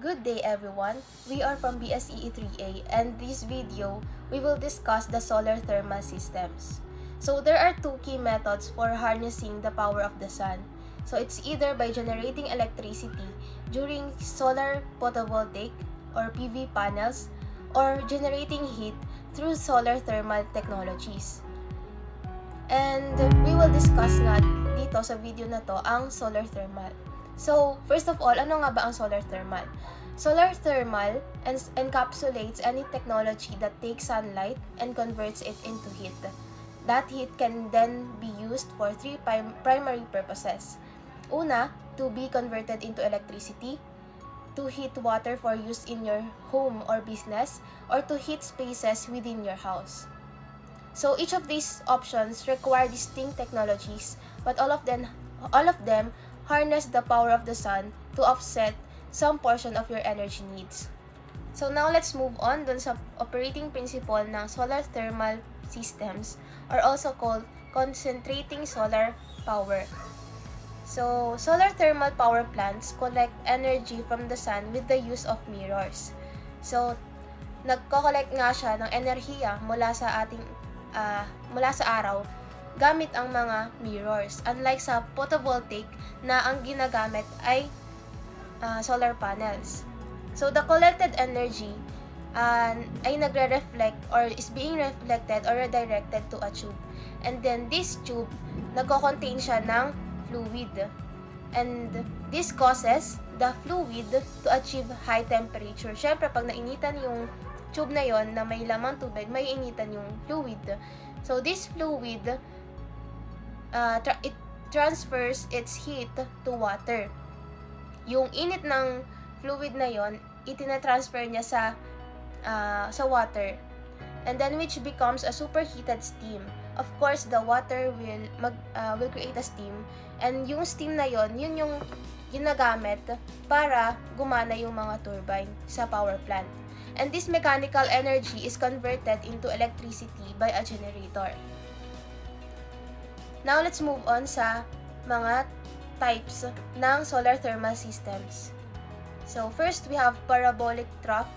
Good day everyone, we are from BSEE 3A and this video, we will discuss the solar thermal systems. So there are two key methods for harnessing the power of the sun. So it's either by generating electricity during solar photovoltaic or PV panels or generating heat through solar thermal technologies. And we will discuss nga dito sa video na to ang solar thermal. So, first of all, ano nga ba ang solar thermal? Solar thermal encapsulates any technology that takes sunlight and converts it into heat. That heat can then be used for three primary purposes. Una, to be converted into electricity, to heat water for use in your home or business, or to heat spaces within your house. So each of these options require distinct technologies, but all of them harness the power of the sun to offset some portion of your energy needs. So now let's move on dun sa operating principle ng solar thermal systems, or also called concentrating solar power. So solar thermal power plants collect energy from the sun with the use of mirrors. So nagko-collect nga siya ng enerhiya mula sa araw gamit ang mga mirrors. Unlike sa photovoltaic na ang ginagamit ay solar panels. So the collected energy ay nagre-reflect or is being reflected or redirected to a tube. And then this tube, nagko-contain siya ng fluid. And this causes the fluid to achieve high temperature. Syempre, pag nainitan yung tube na yon na may lamang tubig, may initan yung fluid. So this fluid, it transfers its heat to water. Yung init ng fluid na yon, itina-transfer niya sa water. And then which becomes a superheated steam. Of course, the water will create a steam. And yung steam na yon, yun yung ginagamit para gumana yung mga turbine sa power plant. And this mechanical energy is converted into electricity by a generator. Now, let's move on sa mga types ng solar thermal systems. So, first, we have parabolic trough,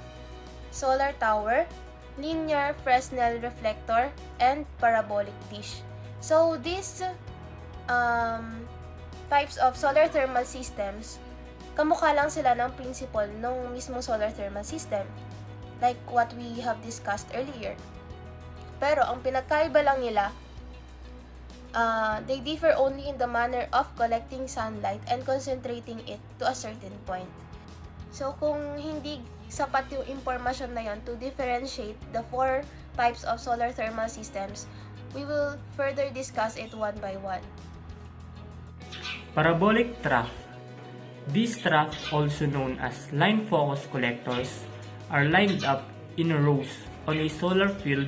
solar tower, linear Fresnel reflector, and parabolic dish. So, these types of solar thermal systems, kamukha lang sila ng principle ng mismong solar thermal system, like what we have discussed earlier. Pero, ang pinagkaiba lang nila, they differ only in the manner of collecting sunlight and concentrating it to a certain point. So, kung hindi sapat yung impormasyon na yon to differentiate the four types of solar thermal systems, we will further discuss it one by one. Parabolic trough. These troughs, also known as line focus collectors, are lined up in rows on a solar field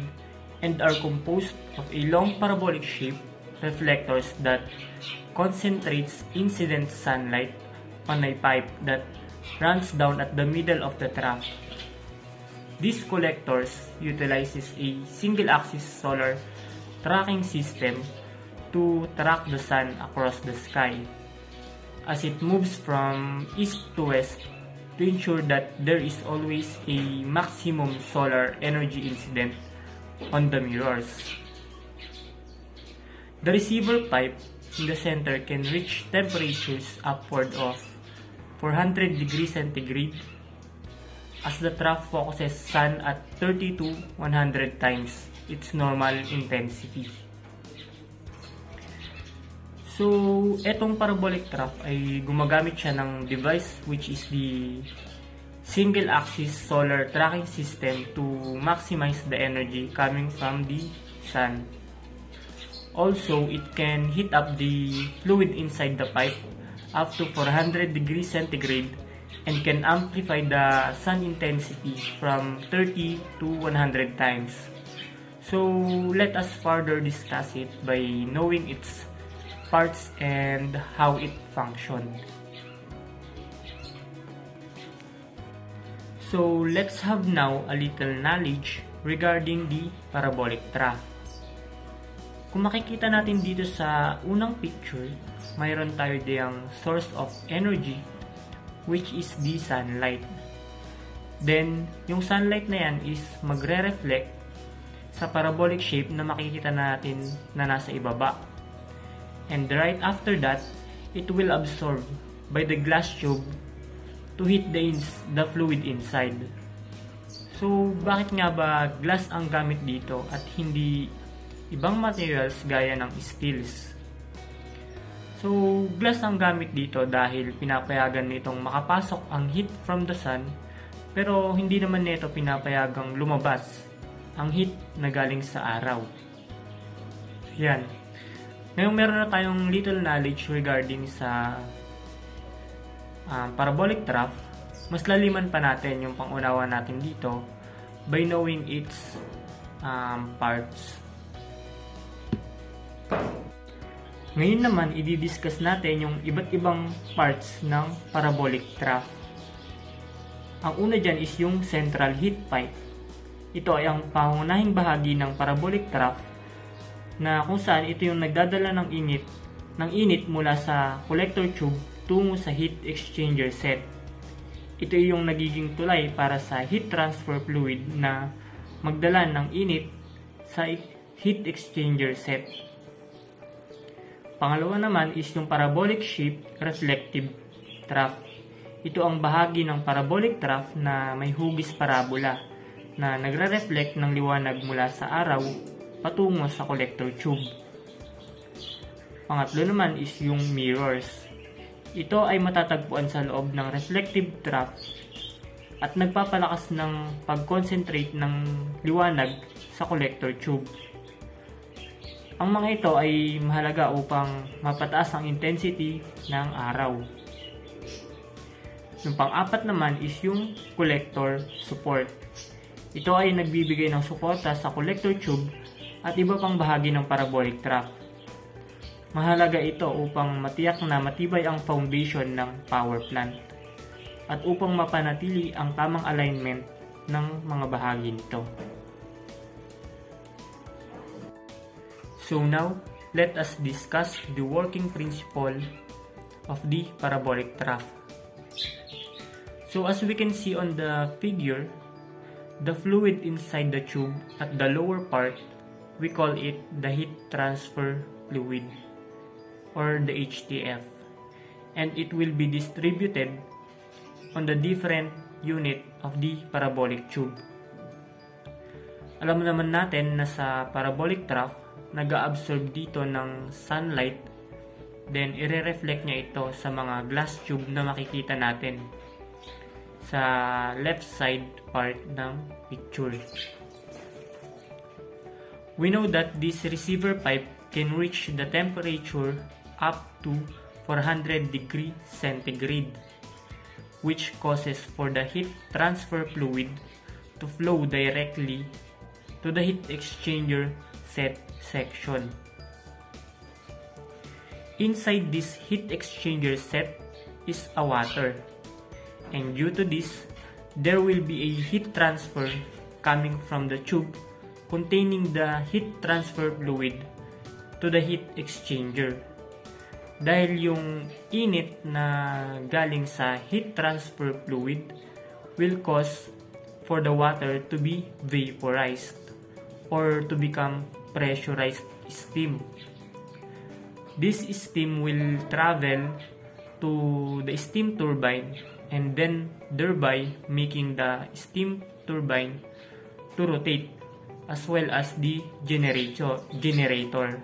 and are composed of a long parabolic shape reflectors that concentrates incident sunlight on a pipe that runs down at the middle of the trough. These collectors utilizes a single-axis solar tracking system to track the sun across the sky as it moves from east to west to ensure that there is always a maximum solar energy incident on the mirrors. The receiver pipe in the center can reach temperatures upward of 400 degrees centigrade as the trough focuses sun at 30 to 100 times its normal intensity. So, etong parabolic trough ay gumagamit siya ng device which is the single-axis solar tracking system to maximize the energy coming from the sun. Also, it can heat up the fluid inside the pipe up to 400 degrees centigrade and can amplify the sun intensity from 30 to 100 times. So, let us further discuss it by knowing its parts and how it functions. So, let's have now a little knowledge regarding the parabolic trough. Kung makikita natin dito sa unang picture, mayroon tayo diyang source of energy which is the sunlight. Then, yung sunlight na yan is magre-reflect sa parabolic shape na makikita natin na nasa ibaba. And right after that, it will absorb by the glass tube to heat the fluid inside. So, bakit nga ba glass ang gamit dito at hindi ibang materials gaya ng steels? So, glass ang gamit dito dahil pinapayagan nitong makapasok ang heat from the sun, pero hindi naman nito pinapayagang lumabas ang heat na galing sa araw. Yan. Ngayon meron na tayong little knowledge regarding sa parabolic trough. Mas laliman pa natin yung pangunawa natin dito by knowing its parts. Ngayon naman, i-discuss natin yung iba't ibang parts ng parabolic trough. Ang una dyan is yung central heat pipe. Ito ay ang pangunahing bahagi ng parabolic trough na kung saan ito yung nagdadala ng init mula sa collector tube tungo sa heat exchanger set. Ito yung nagiging tulay para sa heat transfer fluid na magdala ng init sa heat exchanger set. Pangalawa naman is yung parabolic shape reflective trough. Ito ang bahagi ng parabolic trough na may hugis parabola na nagre-reflect ng liwanag mula sa araw patungo sa collector tube. Pangatlo naman is yung mirrors. Ito ay matatagpuan sa loob ng reflective trough at nagpapalakas ng pag-concentrate ng liwanag sa collector tube. Ang mga ito ay mahalaga upang mapataas ang intensity ng araw. Yung pang-apat naman is yung collector support. Ito ay nagbibigay ng suporta sa collector tube at iba pang bahagi ng parabolic trough. Mahalaga ito upang matiyak na matibay ang foundation ng power plant at upang mapanatili ang tamang alignment ng mga bahagi nito. So now, let us discuss the working principle of the parabolic trough. So as we can see on the figure, the fluid inside the tube at the lower part, we call it the heat transfer fluid or the HTF, and it will be distributed on the different unit of the parabolic tube. Alam naman natin na sa parabolic trough, nag-absorb dito ng sunlight, then ire-reflect niya ito sa mga glass tube na makikita natin sa left side part ng picture. We know that this receiver pipe can reach the temperature up to 400 degrees centigrade, which causes for the heat transfer fluid to flow directly to the heat exchanger set section. Inside this heat exchanger set is a water, and due to this, there will be a heat transfer coming from the tube containing the heat transfer fluid to the heat exchanger. Dahil yung init na galing sa heat transfer fluid will cause for the water to be vaporized or to become pressurized steam. This steam will travel to the steam turbine and then thereby making the steam turbine to rotate as well as the generator,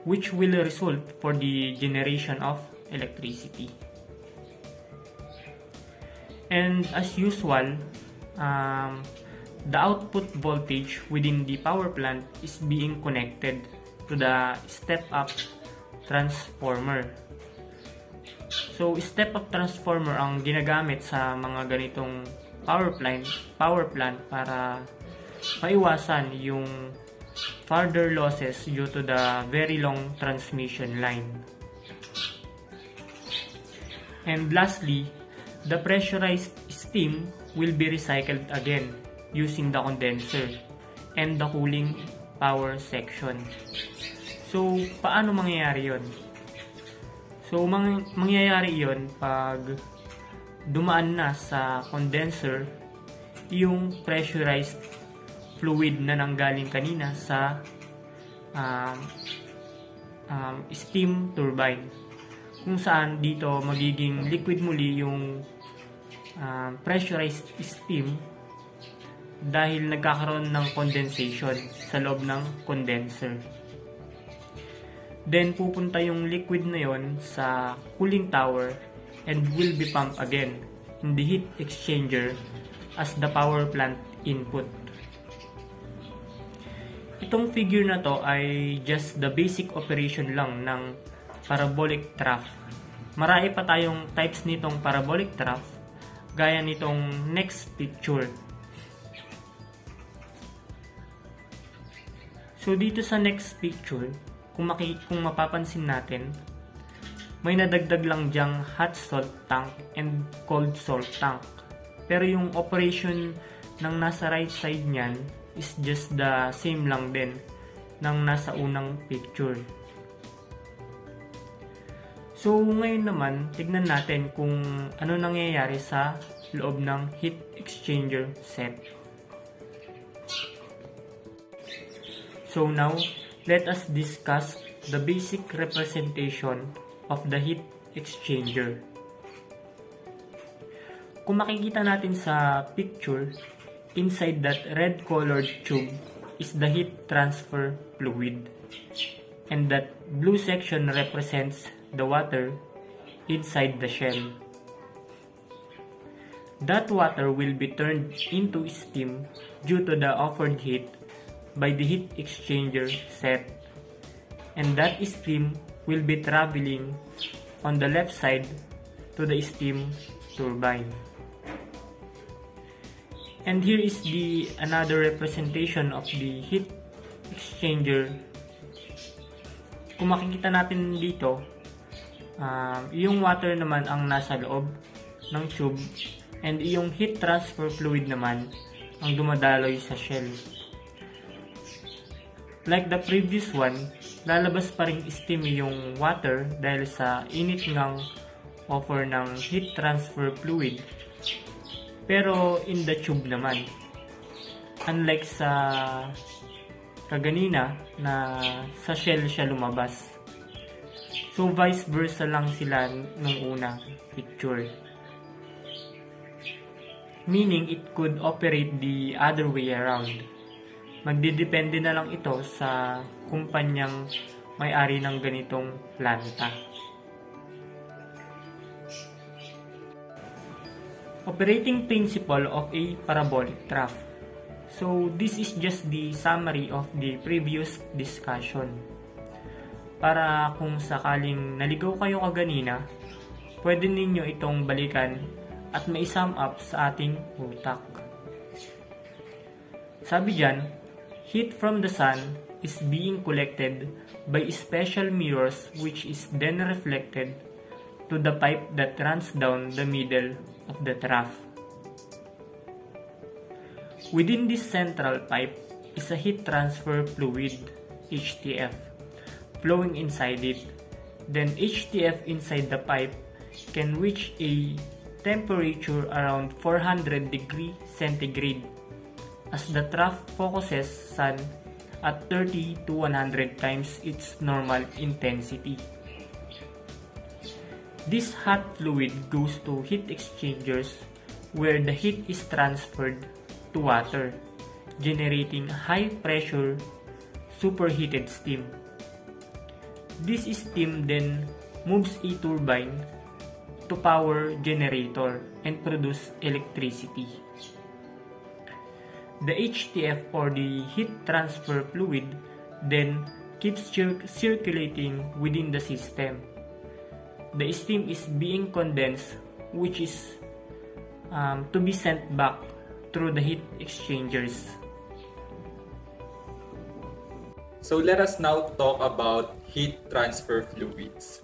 which will result for the generation of electricity. And as usual, the output voltage within the power plant is being connected to the step-up transformer. So, step-up transformer ang ginagamit sa mga ganitong power plant para maiwasan yung further losses due to the very long transmission line. And lastly, the pressurized steam will be recycled again using the condenser and the cooling power section. So, paano mangyayari yon? So, mangyayari yon pag dumaan na sa condenser yung pressurized fluid na nanggaling kanina sa steam turbine, kung saan dito magiging liquid muli yung pressurized steam dahil nagkakaroon ng condensation sa loob ng condenser. Then pupunta yung liquid na yon sa cooling tower and will be pumped again in the heat exchanger as the power plant input. Itong figure na to ay just the basic operation lang ng parabolic trough. Marami pa tayong types nitong parabolic trough gaya nitong next picture. So dito sa next picture, kung mapapansin natin, may nadagdag lang dyang hot salt tank and cold salt tank. Pero yung operation ng nasa right side niyan is just the same lang din ng nasa unang picture. So ngayon naman, tignan natin kung ano nangyayari sa loob ng heat exchanger set. So now, let us discuss the basic representation of the heat exchanger. Kung makikita natin sa picture, inside that red colored tube is the heat transfer fluid, and that blue section represents the water inside the shell. That water will be turned into steam due to the offered heat by the heat exchanger set, and that steam will be traveling on the left side to the steam turbine. And here is the another representation of the heat exchanger. Kung makikita natin dito, yung water naman ang nasa loob ng tube, and yung heat transfer fluid naman ang dumadaloy sa shell. Like the previous one, lalabas pa ring steam yung water dahil sa init ngang offer ng heat transfer fluid. Pero in the tube naman. Unlike sa kaganina na sa shell siya lumabas. So vice versa lang sila nung unang picture. Meaning it could operate the other way around. Magdidepende na lang ito sa kumpanyang may-ari ng ganitong planta. Operating principle of a parabolic trough. So this is just the summary of the previous discussion. Para kung sakaling naligaw kayo kaganina, pwede ninyo itong balikan at mai-sum up sa ating utak. Sabi dyan, heat from the sun is being collected by special mirrors which is then reflected to the pipe that runs down the middle of the trough. Within this central pipe is a heat transfer fluid, HTF, flowing inside it. Then HTF inside the pipe can reach a temperature around 400 degrees centigrade as the trough focuses sun at 30 to 100 times its normal intensity. This hot fluid goes to heat exchangers where the heat is transferred to water, generating high pressure superheated steam. This steam then moves a turbine to power generator and produce electricity. The HTF or the heat transfer fluid then keeps circulating within the system. The steam is being condensed, which is to be sent back through the heat exchangers. So let us now talk about heat transfer fluids.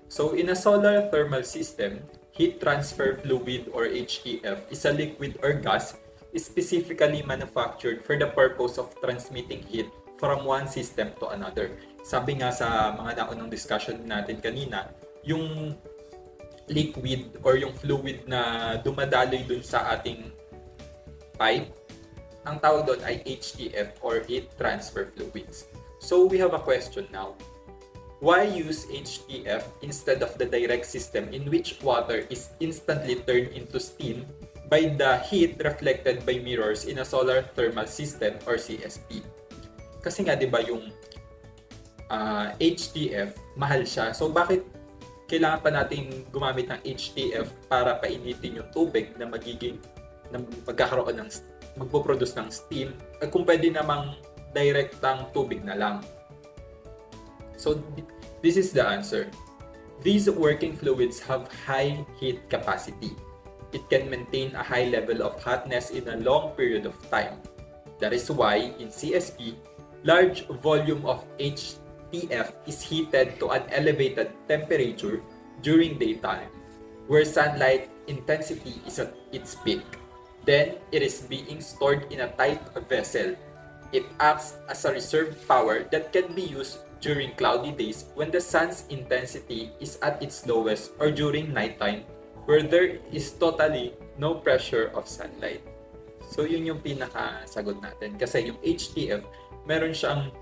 So in a solar thermal system, heat transfer fluid or HTF is a liquid or gas specifically manufactured for the purpose of transmitting heat from one system to another. Sabi nga sa mga naunang discussion natin kanina, yung liquid or yung fluid na dumadaloy dun sa ating pipe, ang tawag doon ay HTF or heat transfer fluids. So we have a question now. Why use HTF instead of the direct system in which water is instantly turned into steam by the heat reflected by mirrors in a solar thermal system or CSP? Kasi nga 'di ba yung HTF mahal siya. So bakit kailangan pa natin gumamit ng HTF para painitin yung tubig na magkakaroon ng magpo-produce ng steam kung pwede namang direktang tubig na lang? So this is the answer. These working fluids have high heat capacity. It can maintain a high level of hotness in a long period of time. That is why in CSP, large volume of HTF is heated to an elevated temperature during daytime, where sunlight intensity is at its peak. Then, it is being stored in a tight vessel. It acts as a reserve power that can be used during cloudy days when the sun's intensity is at its lowest or during nighttime where there is totally no pressure of sunlight. So yun yung pinakasagot natin kasi yung HTF meron siyang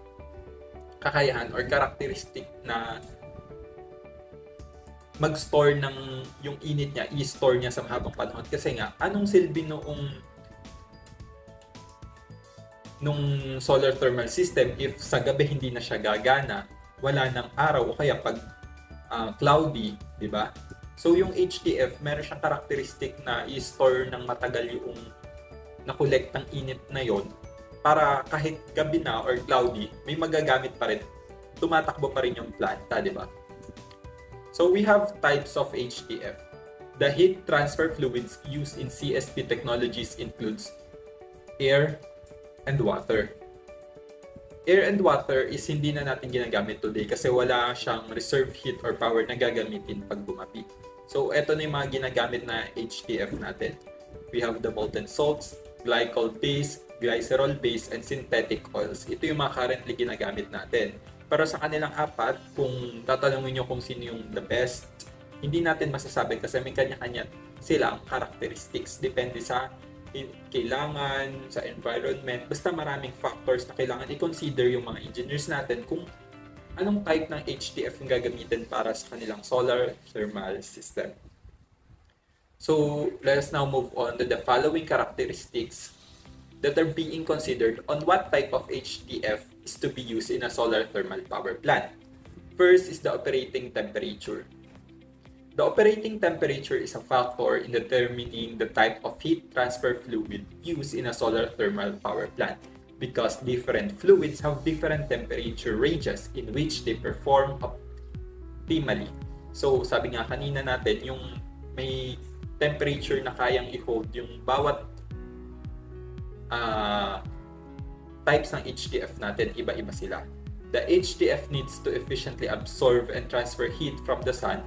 kakayahan or characteristic na mag-store ng yung init niya, i-store niya sa mahabang panahon kasi nga anong silbi nung solar thermal system if sa gabi hindi na siya gagana, wala ng araw o kaya pag cloudy, di ba? So yung HTF, meron siyang characteristic na i-store ng matagal yung na-collect ng init na yon para kahit gabi na or cloudy, may magagamit pa rin. Tumatakbo pa rin yung planta, di ba? So we have types of HTF. The heat transfer fluids used in CSP technologies includes air, and water. Air and water is hindi na natin ginagamit today kasi wala siyang reserve heat or power na gagamitin pag bumapi. So, eto na yung mga ginagamit na HTF natin. We have the molten salts, glycol base, glycerol base, and synthetic oils. Ito yung mga currently ginagamit natin. Pero sa kanilang apat, kung tatanungin nyo kung sino yung the best, hindi natin masasabi kasi may kanya-kanya silang characteristics. Depende sa kailangan, sa environment, basta maraming factors na kailangan i-consider yung mga engineers natin kung anong type ng HTF yung gagamitin para sa kanilang solar thermal system. So, let us now move on to the following characteristics that are being considered on what type of HTF is to be used in a solar thermal power plant. First is the operating temperature. The operating temperature is a factor in determining the type of heat transfer fluid used in a solar thermal power plant because different fluids have different temperature ranges in which they perform optimally. So, sabi nga kanina natin, yung may temperature na kayang i-hold yung bawat types ng HTF natin, iba-iba sila. The HTF needs to efficiently absorb and transfer heat from the sun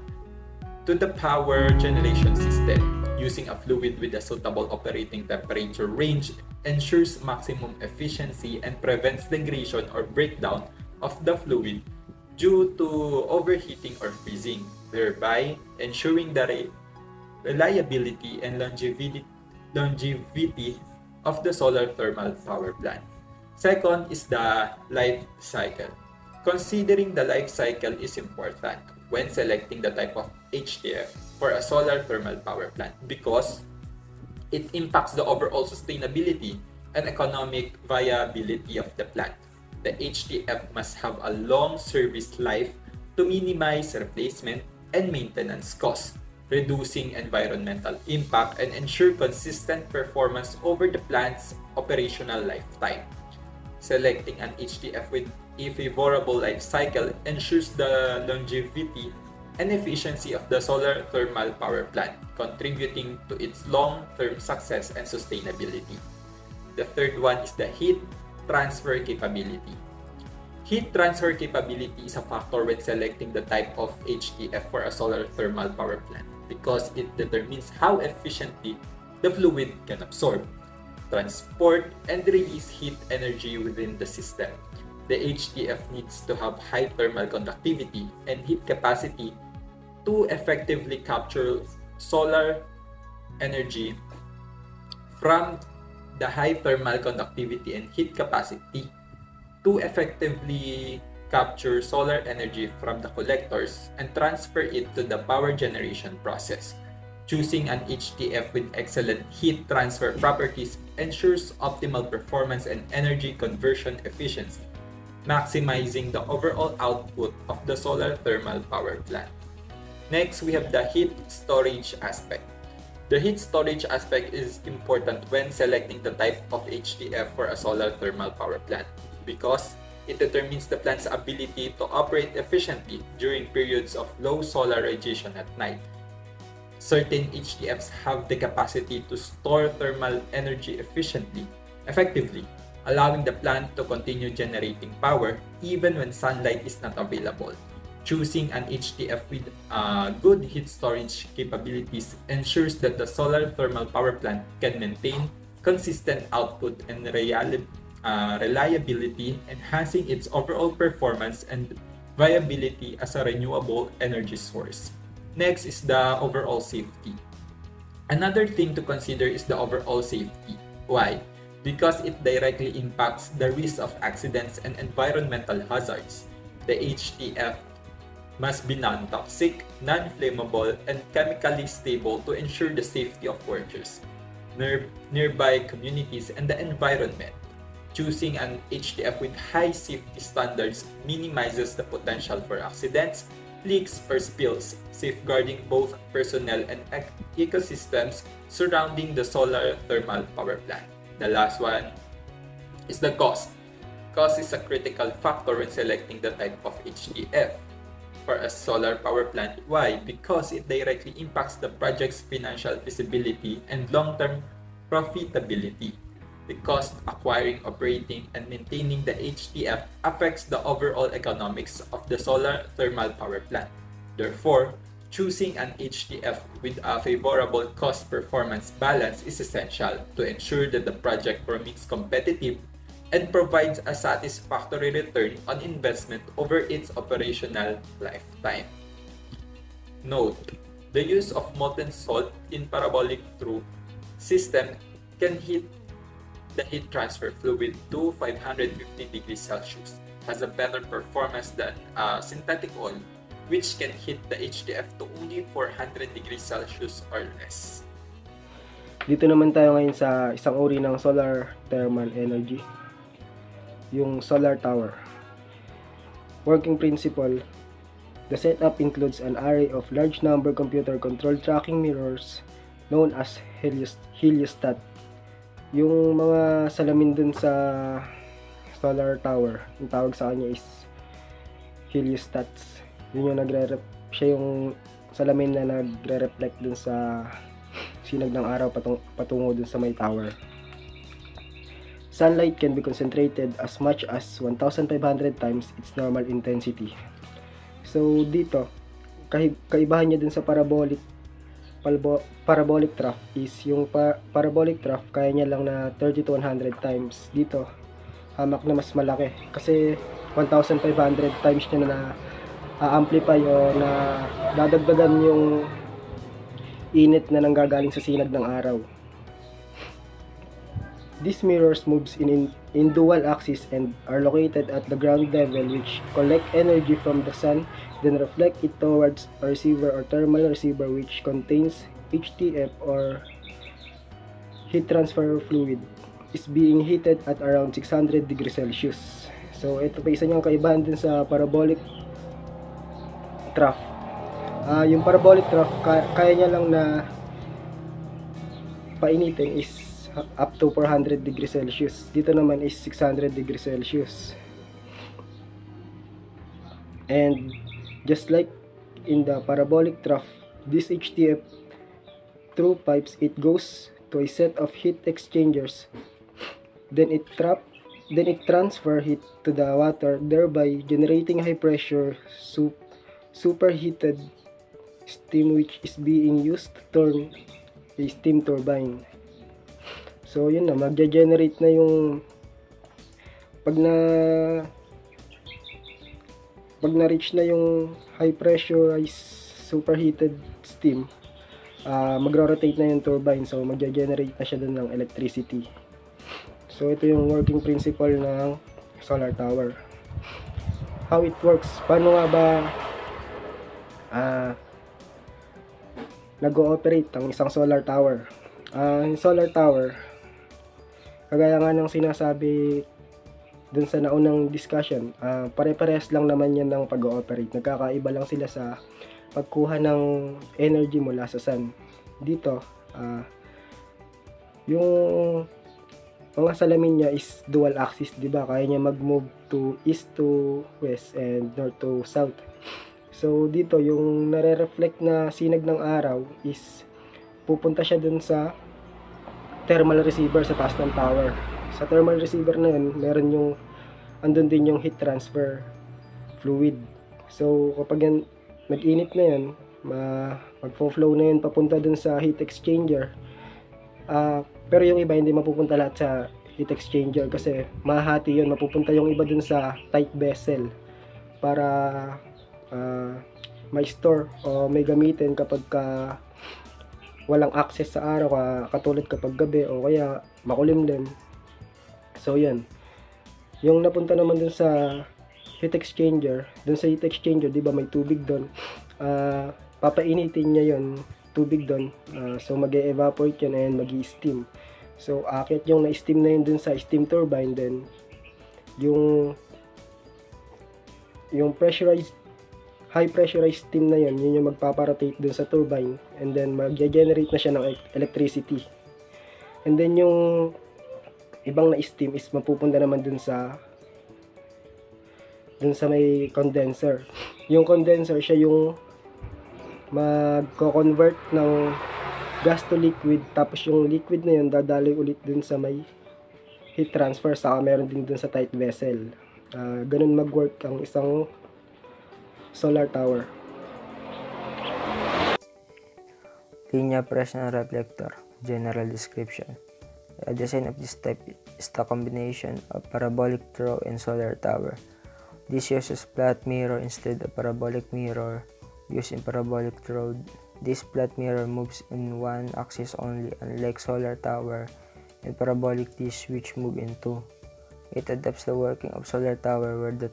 to the power generation system. Using a fluid with a suitable operating temperature range ensures maximum efficiency and prevents degradation or breakdown of the fluid due to overheating or freezing, thereby ensuring the reliability and longevity of the solar thermal power plant. Second is the life cycle. Considering the life cycle is important when selecting the type of HTF for a solar thermal power plant because it impacts the overall sustainability and economic viability of the plant. The HTF must have a long service life to minimize replacement and maintenance costs, reducing environmental impact and ensure consistent performance over the plant's operational lifetime. Selecting an HTF with a favorable life cycle ensures the longevity and efficiency of the solar thermal power plant, contributing to its long-term success and sustainability. The third one is the heat transfer capability. Heat transfer capability is a factor when selecting the type of HTF for a solar thermal power plant because it determines how efficiently the fluid can absorb, transport, and release heat energy within the system. The HTF needs to have high thermal conductivity and heat capacity to effectively capture solar energy from the high thermal conductivity and heat capacity to effectively capture solar energy from the collectors and transfer it to the power generation process. Choosing an HTF with excellent heat transfer properties ensures optimal performance and energy conversion efficiency, maximizing the overall output of the solar thermal power plant. Next, we have the heat storage aspect. The heat storage aspect is important when selecting the type of HTF for a solar thermal power plant because it determines the plant's ability to operate efficiently during periods of low solar radiation at night. Certain HTFs have the capacity to store thermal energy effectively, allowing the plant to continue generating power even when sunlight is not available. Choosing an HTF with good heat storage capabilities ensures that the solar thermal power plant can maintain consistent output and reliability, enhancing its overall performance and viability as a renewable energy source. Next is the overall safety. Another thing to consider is the overall safety. Why? Because it directly impacts the risk of accidents and environmental hazards. The HTF must be non-toxic, non-flammable, and chemically stable to ensure the safety of workers, nearby communities, and the environment. Choosing an HTF with high safety standards minimizes the potential for accidents, leaks, or spills, safeguarding both personnel and ecosystems surrounding the solar thermal power plant. The last one is the cost. Cost is a critical factor when selecting the type of HTF for a solar power plant. Why? Because it directly impacts the project's financial feasibility and long-term profitability. The cost acquiring, operating, and maintaining the HTF affects the overall economics of the solar thermal power plant. Therefore, choosing an HTF with a favorable cost-performance balance is essential to ensure that the project remains competitive and provides a satisfactory return on investment over its operational lifetime. Note: the use of molten salt in parabolic through system can heat the heat transfer fluid to 550 degrees Celsius, has a better performance than synthetic oil, which can heat the HTF to only 400 degrees Celsius or less. Dito naman tayo ngayon sa isang uri ng solar thermal energy, yung solar tower. Working principle: the setup includes an array of large number computer-controlled tracking mirrors known as heliostat. Yung mga salamin dun sa solar tower, yung tawag sa kanya is heliostats. Yun yung siya yung salamin na nagre-reflect dun sa sinag ng araw patungo dun sa may tower. Sunlight can be concentrated as much as 1,500 times its normal intensity. So dito, kaibahan niya dun sa parabolic trough is yung parabolic trough kaya niya lang na 30 to 100 times. Dito, hamak na mas malaki kasi 1,500 times niya na amplify o na dadagdagan yung init na nanggagaling sa sinag ng araw. These mirrors moves in dual axis and are located at the ground level, which collect energy from the sun, then reflect it towards a receiver or thermal receiver which contains HTF or heat transfer fluid, is being heated at around 600 degrees Celsius. So ito pa isa niyang kaibahan din sa parabolic trough. Yung parabolic trough, kaya niya lang na painitin is up to 400 degrees Celsius. Dito naman is 600 degrees Celsius. And just like in the parabolic trough, this HTF through pipes, it goes to a set of heat exchangers. Then it transfer heat to the water, thereby generating high pressure superheated steam, which is being used to turn a steam turbine. So yun na, magge-generate na yung pag na-reach na yung high pressurized superheated steam, magro-rotate na yung turbine, so magge-generate na siya dun ng electricity. So ito yung working principle ng solar tower. How it works, paano nga ba nag-ooperate ang isang solar tower? Yung solar tower, kagaya nga ng sinasabi dun sa naunang discussion, pare-parehas lang naman yan ng pag-ooperate. Nagkakaiba lang sila sa pagkuha ng energy mula sa sun. Dito, yung mga salamin niya is dual axis, di ba? Kaya niya mag-move to east to west and north to south. So dito, yung nare-reflect na sinag ng araw is pupunta siya dun sa thermal receiver sa taas ng tower. Sa thermal receiver na yun, meron yung andun din yung heat transfer fluid. So kapag yan, nag-init na yan, mag-flow na yun papunta dun sa heat exchanger. Pero yung iba hindi mapupunta lahat sa heat exchanger kasi mahati yun. Mapupunta yung iba dun sa tight vessel para may store o may gamitin kapag walang access sa araw, katulad kapag gabi o kaya makulimlim. So yan, yung napunta naman dun sa heat exchanger, di ba may tubig dun, papainitin niya yon tubig dun, so mag-evaporate yun and mag-steam. So akit yung na-steam na yun dun sa steam turbine, then yung high pressurized steam na yun yung magpaparotate dun sa turbine, and then mag-generate na siya ng electricity. And then yung ibang na steam is mapupunta naman dun sa may condenser. Yung condenser, siya yung magko-convert ng gas to liquid, tapos yung liquid na yun dadaloy ulit dun sa may heat transfer, saka meron din dun sa tight vessel. Ganun mag-work ang isang solar tower. Linear Fresnel reflector. General description. The design of this type is the combination of parabolic throw and solar tower. This uses flat mirror instead of parabolic mirror used in parabolic throw. This flat mirror moves in one axis only, unlike solar tower and parabolic dish which move in two. It adapts the working of solar tower where the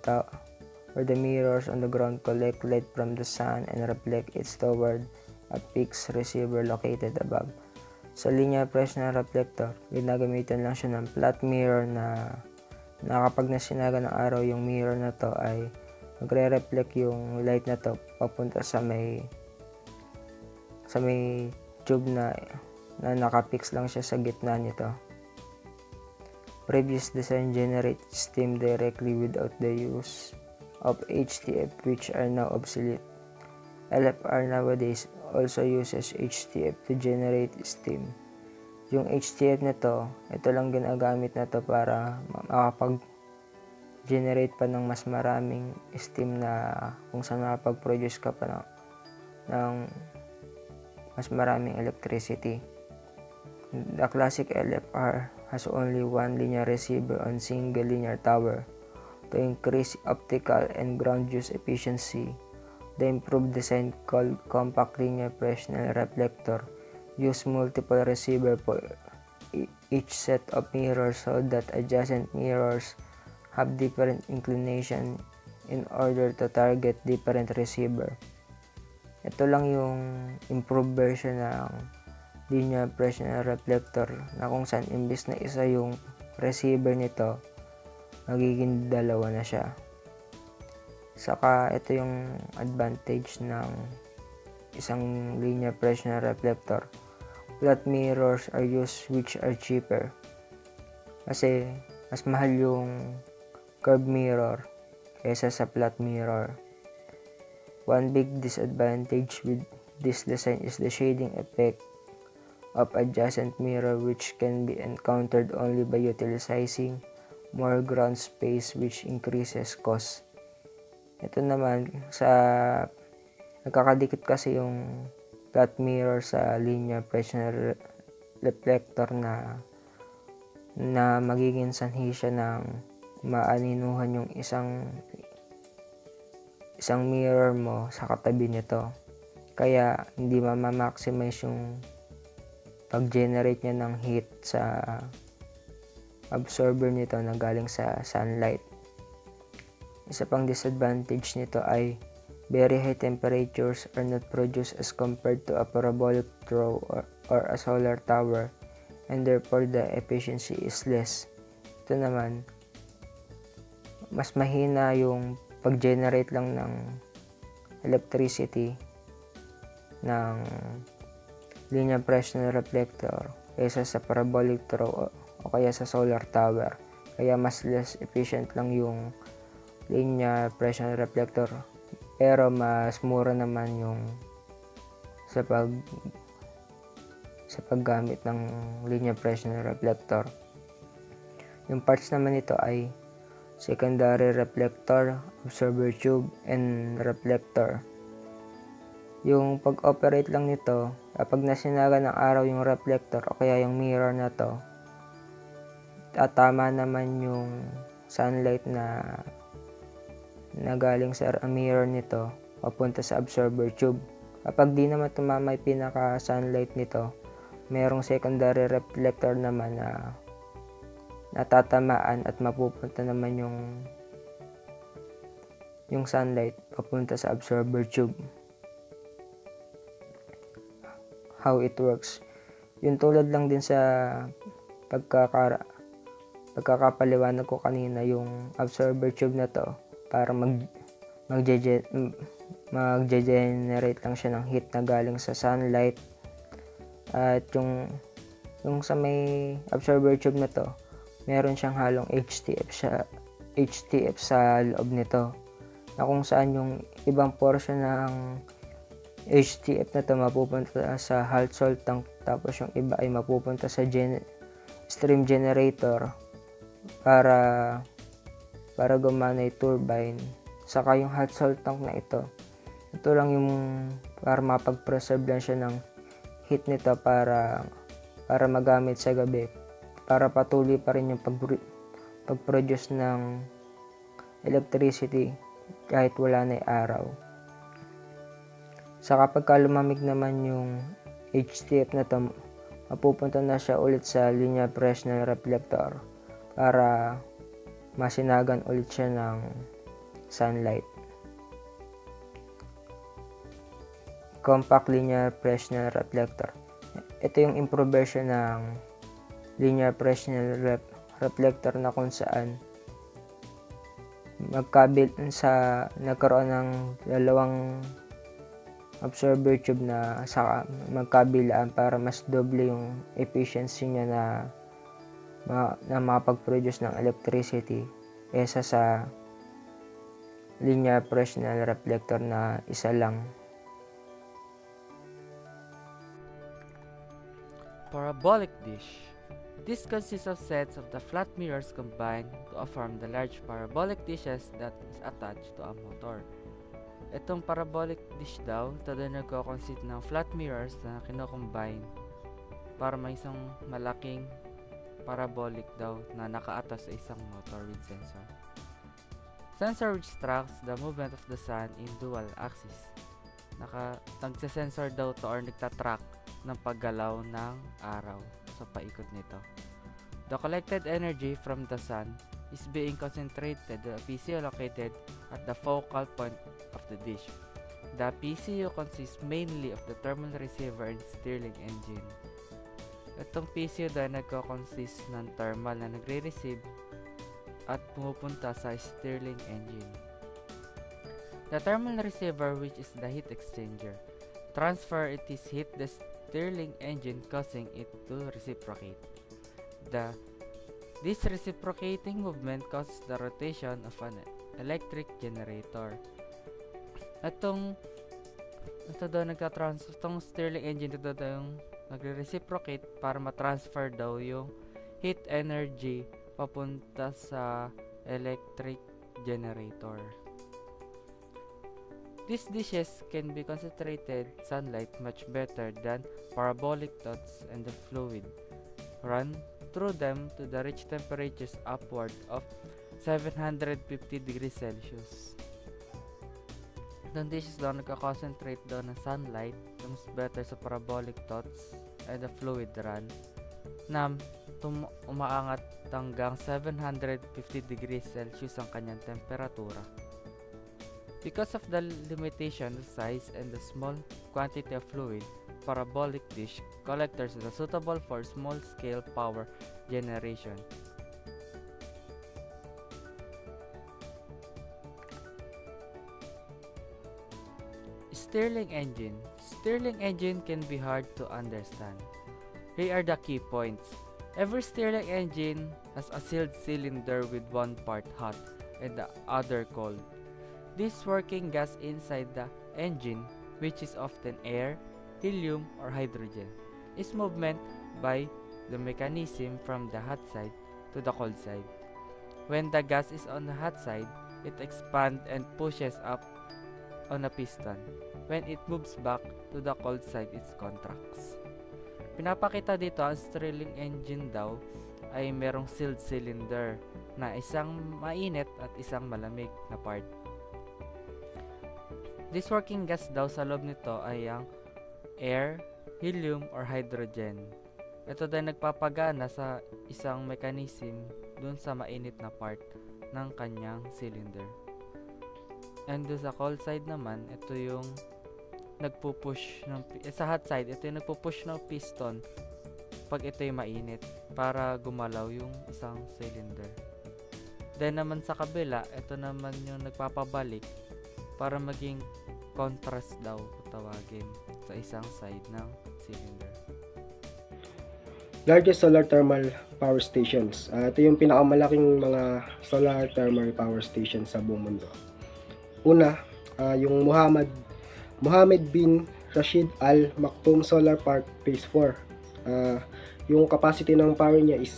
mirrors on the ground collect light from the sun and reflect it toward a fixed receiver located above. Sa linear Fresnel reflector, ginagamitan lang siya ng flat mirror na kapag nasinaga ng araw yung mirror na to ay magre-reflect yung light na to papunta sa may tube na nakapix lang siya sa gitna nito. Previous design generates steam directly without the use of HTF, which are now obsolete. LFR nowadays also uses HTF to generate steam. Yung HTF na to, ito lang ginagamit na to para makapag-generate pa ng mas maraming steam na kung saan makapag-produce ka pa ng mas maraming electricity. The classic LFR has only one linear receiver on single linear tower. To increase optical and ground use efficiency, the improved design called compact linear Fresnel reflector use multiple receivers for each set of mirrors so that adjacent mirrors have different inclination in order to target different receiver. Ito lang yung improved version ng linear Fresnel reflector na kung saan imbis na isa yung receiver nito, magiging dalawa na siya. Saka ito yung advantage ng isang linear Fresnel reflector. Flat mirrors are used which are cheaper. Kasi mas mahal yung curved mirror kaysa sa flat mirror. One big disadvantage with this design is the shading effect of adjacent mirror, which can be encountered only by utilizing more ground space, which increases cost. Ito naman, nagkakadikit kasi yung flat mirror sa linear Fresnel reflector na magiging sanhi siya ng maaninuhan yung isang mirror mo sa katabi nito. kaya hindi ma-maximize yung pag-generate niya ng heat sa absorber nito na galing sa sunlight. Isa pang disadvantage nito ay very high temperatures are not produced as compared to a parabolic throw or a solar tower, and therefore the efficiency is less. Ito naman, mas mahina yung pag-generate lang ng electricity ng linear Fresnel reflector kaysa sa parabolic throw o kaya sa solar tower. Kaya mas less efficient lang yung linear Fresnel reflector, pero mas mura naman yung sa paggamit ng linear Fresnel reflector. Yung parts naman nito ay secondary reflector, absorber tube, and reflector. Yung pag-operate lang nito, kapag nasinaga ng araw yung reflector o kaya yung mirror na to, tatama naman yung sunlight na galing sa mirror nito papunta sa absorber tube. Kapag di naman tumama yung pinaka-sunlight nito, merong secondary reflector naman na natatamaan at mapupunta naman yung sunlight papunta sa absorber tube. How it works. Yung tulad lang din sa pagkakapaliwanag ko kanina, yung absorber tube na to, para mag-generate lang siya ng heat na galing sa sunlight. At yung sa may absorber tube na to, meron siyang halong HTF sa loob nito, na kung saan yung ibang portion ng HTF na to mapupunta sa hot salt tank, tapos yung iba ay mapupunta sa steam generator para gumana yung turbine. Saka yung hot salt tank na ito lang yung para mapag-preserve lang siya ng heat nito para magamit sa gabi, para patuloy pa rin yung pag-produce ng electricity kahit wala na yung araw. Sa kapag lumamig naman yung HTF na to, mapupunta na siya ulit sa linear Fresnel reflector para masinagan ulit siya ng sunlight. Compact linear Fresnel reflector. Ito yung improved version ng linear Fresnel reflector na kung saan nagkaroon ng dalawang absorber tube na magkabilaan para mas doble yung efficiency niya na makapag-produce ng electricity kaysa sa linear Fresnel reflector na isa lang. Parabolic dish. This consists of sets of the flat mirrors combined to form the large parabolic dishes that is attached to a motor. Itong parabolic dish daw, ito daw nagko-consist ng flat mirrors na kino-combine para may isang malaking parabolic daw na nakaatas sa isang motor with sensor. Sensor which tracks the movement of the sun in dual axis. Nagsa-sensor daw to or nagtatrack ng paggalaw ng araw sa paikot nito. The collected energy from the sun is being concentrated to a PCU located at the focal point of the dish. The PCU consists mainly of the thermal receiver and Stirling engine. Itong PCU dahil nagko-consist ng thermal na nagre-receive at pumupunta sa Stirling engine. The thermal receiver, which is the heat exchanger, transfer its heat the Stirling engine, causing it to reciprocate. This reciprocating movement causes the rotation of an electric generator. Ito daw itong Stirling engine, ito daw yung nagre-reciprocate para ma-transfer daw yung heat energy papunta sa electric generator. These dishes can be concentrated sunlight much better than parabolic dots, and the fluid run through them to the reach temperatures upward of 750 degrees Celsius. Itong dishes daw nagka-concentrate daw ng sunlight, mas better sa parabolic dots and the fluid run na umaangat hanggang 750 degrees Celsius ang kanyang temperatura. Because of the limitation of size and the small quantity of fluid, parabolic dish collectors are suitable for small-scale power generation. Stirling engine. Stirling engine can be hard to understand. Here are the key points. Every Stirling engine has a sealed cylinder with one part hot and the other cold. This working gas inside the engine, which is often air, helium, or hydrogen, is movement by the mechanism from the hot side to the cold side. When the gas is on the hot side, it expands and pushes up on a piston. When it moves back to the cold side, it contracts. Pinapakita dito ang Stirling engine daw ay merong sealed cylinder na isang mainit at isang malamig na part. This working gas daw sa loob nito ay ang air, helium, or hydrogen. Ito daw nagpapagana sa isang mechanism dun sa mainit na part ng kanyang cylinder. And dun sa cold side naman, ito yung nagpupush sa hot side, ito yung nagpupush ng piston pag ito yung mainit para gumalaw yung isang cylinder. Then naman sa kabila, ito naman yung nagpapabalik para maging contrast daw tawagin sa isang side ng cylinder. Largest solar thermal power stations. Ito yung pinakamalaking mga solar thermal power stations sa buong mundo. Una, yung Mohammed bin Rashid Al Maktoum Solar Park Phase 4. Yung capacity ng power niya is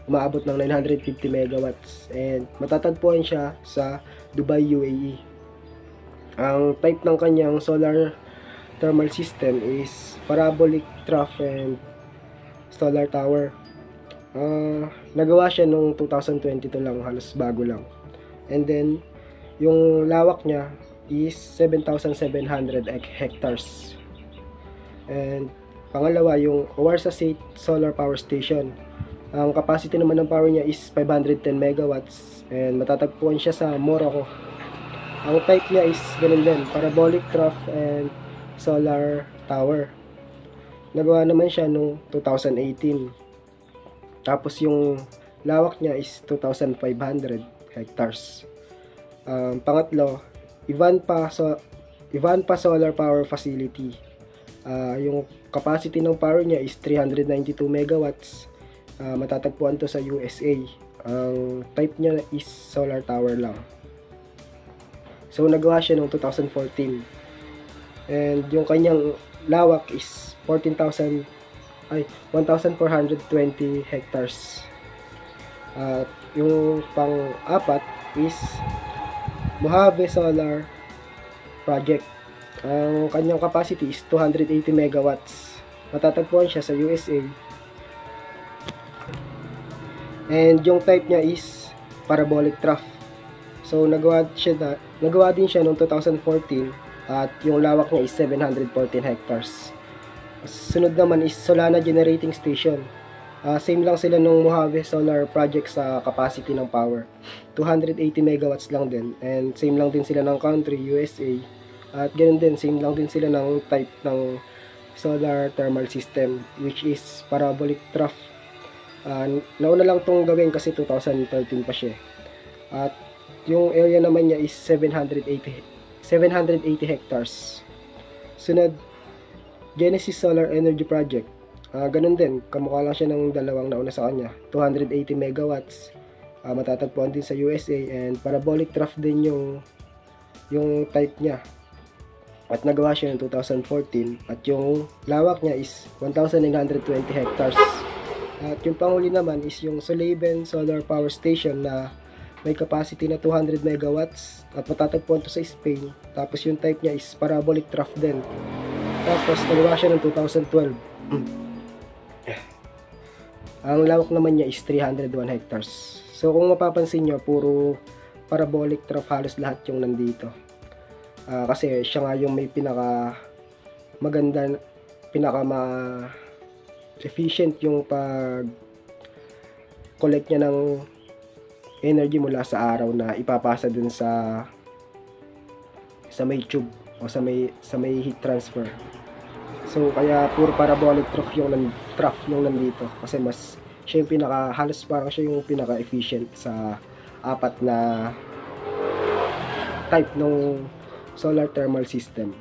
umaabot ng 950 megawatts and matatagpuan siya sa Dubai, UAE. Ang type ng kanyang solar thermal system is parabolic trough and solar tower. Nagawa siya noong 2022 lang, halos bago lang. And then yung lawak niya is 7,700 hectares. And pangalawa, yung Owarsa State Solar Power Station. Ang capacity naman ng power niya is 510 megawatts and matatagpuan siya sa Morocco. Ang type niya is ganun din, parabolic trough and solar tower. Nagawa naman siya noong 2018. Tapos yung lawak niya is 2,500 hectares. Pangatlo, Ivanpah Solar Power Facility. Yung capacity ng power niya is 392 megawatts. Matatagpuan to sa USA. Ang type niya is solar tower lang. So nagawa siya noong 2014. And yung kanyang lawak is 1,420 hectares. Yung pang-apat is Mojave Solar Project. Ang kanyang capacity is 280 megawatts. Matatagpuan siya sa USA. And yung type niya is parabolic trough. So nagawa din siya noong 2014 at yung lawak niya is 714 hectares. Sunod naman is Solana Generating Station. Same lang sila nung Mojave Solar Project sa capacity ng power. 280 megawatts lang din. And same lang din sila ng country, USA. At ganun din, same lang din sila ng type ng solar thermal system, which is parabolic trough. Nauna lang itong gawin kasi 2013 pa siya. At yung area naman niya is 780 hectares. Sunod, Genesis Solar Energy Project. Ganun din, kamukha lang siya ng dalawang nauna sa kanya. 280 megawatts. Matatagpuan din sa USA and parabolic trough din yung type niya. At nagawa siya ng 2014 at yung lawak niya is 1,920 hectares. At yung panghuli naman is yung Soleben Solar Power Station na may capacity na 200 megawatts at matatagpuan to sa Spain. Tapos yung type niya is parabolic trough din. Tapos nagawa siya ng 2012. Ang lawak naman niya is 301 hectares. So kung mapapansin nyo, puro parabolic trough halos lahat yung nandito. Kasi siya nga yung may efficient yung collect niya ng energy mula sa araw na ipapasa dun sa may tube o sa may heat transfer. So kaya puro parabolic trough yung nandito kasi siya yung halos parang siya yung pinaka-efficient sa apat na type ng solar thermal system.